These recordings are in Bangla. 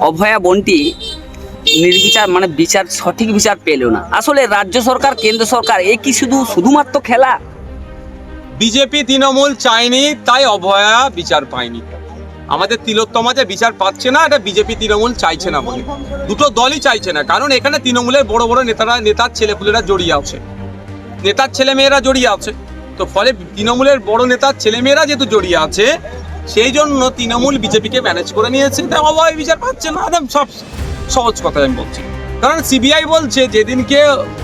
অভয়া বোনটি নির্বিচার মানে সঠিক বিচার পেল না। আসলে রাজ্য সরকার কেন্দ্র সরকার এ কি শুধুমাত্র খেলা? বিজেপি তৃণমূল চায়নি তাই অভয়া বিচার পায়নি। আমাদের তিলোত্তমা যে বিচার পাচ্ছে না, এটা বিজেপি তৃণমূল চাইছে না বলে। দুটো দলই চাইছে না, কারণ এখানে তৃণমূলের বড় বড় নেতার ছেলেপুলেরা জড়িয়ে আছে, নেতার ছেলেমেয়েরা জড়িয়ে আছে। তো ফলে তৃণমূলের বড় নেতার ছেলেমেয়েরা যেহেতু জড়িয়ে আছে, সেই জন্য তৃণমূল বিজেপিকে ম্যানেজ করে নিয়েছে, তাই অভয় বিচার পাচ্ছে না। একদম সব সহজ কথা আমি বলছি। কারণ সিবিআই বলছে যেদিনকে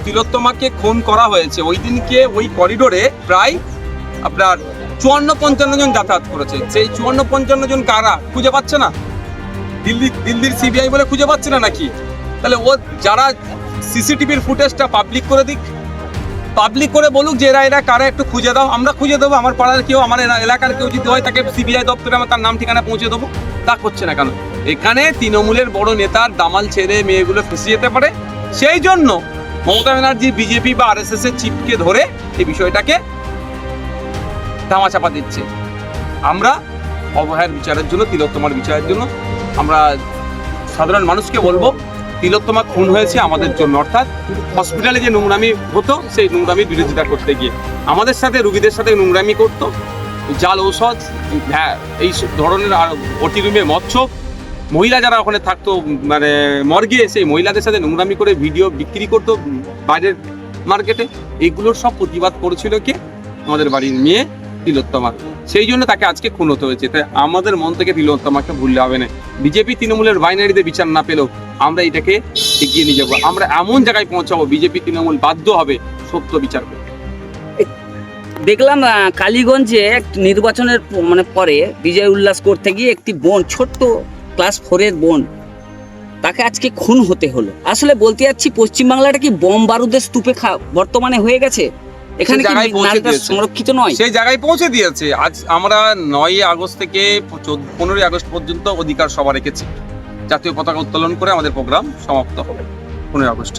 তিলোত্তমাকে খুন করা হয়েছে ওই দিনকে ওই করিডোরে প্রায় আপনার 54-55 জন যাতায়াত করেছে। সেই 54-55 জন কারা খুঁজে পাচ্ছে না? দিল্লির সিবিআই বলে খুঁজে পাচ্ছে না নাকি? তাহলে ও যারা সিসিটিভির ফুটেজটা পাবলিক করে দিক, পাবলিক করে বলুক যে এরা কারা একটু খুঁজে দাও, আমরা খুঁজে দেবো। আমার পাড়ার কেউ, আমার এলাকার কেউ যদি হয় তাকে সিবিআই দপ্তরে আমার তার নাম ঠিকানা পৌঁছে দেবো। তা করছে না কেন? এখানে তৃণমূলের বড় নেতার দামাল ছেড়ে মেয়েগুলো ফেঁসে যেতে পারে, সেই জন্য মমতা ব্যানার্জি বিজেপি বা আরএসএস এর চিপকে ধরে এই বিষয়টাকে ধামাচাপা দিচ্ছে। আমরা অভয়ার বিচারের জন্য, তিলোত্তমার বিচারের জন্য আমরা সাধারণ মানুষকে বলবো, তিলোত্তমা খুন হয়েছে আমাদের জন্য, অর্থাৎ হসপিটালে যে নোংরামি হতো সেই নোংরামির বিরোধিতা করতে গিয়ে আমাদের সাথে রুগীদের সাথে নোংরামি করতো, জাল ঔষধ, হ্যাঁ এই ধরনের ওটি রুমে মৎস্য, মহিলা যারা ওখানে থাকতো মানে মর্গে, সেই মহিলাদের সাথে নোংরামি করে ভিডিও বিক্রি করতো বাইরের মার্কেটে। এইগুলোর সব প্রতিবাদ করেছিল কে? আমাদের বাড়ির মেয়ে তিলোত্তমা। সেই জন্য তাকে আজকে খুন হতে হয়েছে। তাই আমাদের মন থেকে তিলোত্তমাকে ভুললে হবে না। বিজেপি তৃণমূলের বাইনারিতে বিচার না পেলেও আমরা এটাকে এগিয়ে নিয়ে যাবো। আমরা এমন জায়গায় পৌঁছাবো বিজেপি তৃণমূল বাধ্য হবে সত্য বিচার করতে। দেখলাম কালীগঞ্জে নির্বাচনের পরে বিজয় উল্লাস করতে গিয়ে একটি বোন, ছোট্ট ক্লাস 4-এর বোন, তাকে আজকে খুন হতে হলো। আসলে বলতে যাচ্ছি, পশ্চিমবাংলাটা কি বোম বারুদের স্তূপে বর্তমানে হয়ে গেছে? এখানে কি নারীরা সংরক্ষিত নয়? সেই জায়গায় পৌঁছে দিয়েছে। আজ আমরা 9ই আগস্ট থেকে 15ই আগস্ট পর্যন্ত অধিকার সভা রেখেছি। জাতীয় পতাকা উত্তোলন করে আমাদের প্রোগ্রাম সমাপ্ত হবে 15ই আগস্ট।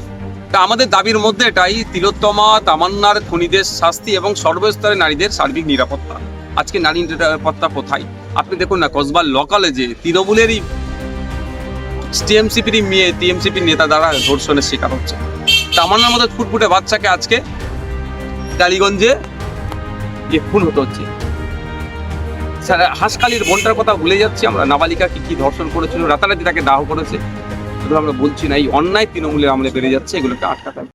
তা আমাদের দাবির মধ্যে এটাই, তিলোত্তমা তামান্নার খুনিদের শাস্তি এবং সর্বস্তরের নারীদের সার্বিক নিরাপত্তা। আজকে নারী নিরাপত্তা কোথায়? আপনি দেখুন না, কসবার লোকালে যে তৃণমূলেরই টিএমসিপির মেয়ে, টিএমসিপির নেতা দ্বারা ধর্ষণের শিকার হচ্ছে। তামান্নার মতো ফুটফুটে বাচ্চাকে আজকে টালিগঞ্জে খুন হতে হচ্ছে। হাঁসখালির বোনটার কথা ভুলে যাচ্ছি আমরা, নাবালিকাকে কি ধর্ষণ করেছিল, রাতারাতি তাকে দাহ করেছে। আমরা বলছি না, এই অন্যায় তৃণমূলের আমলে বেড়ে যাচ্ছে, এগুলোকে আটকাতে হবে।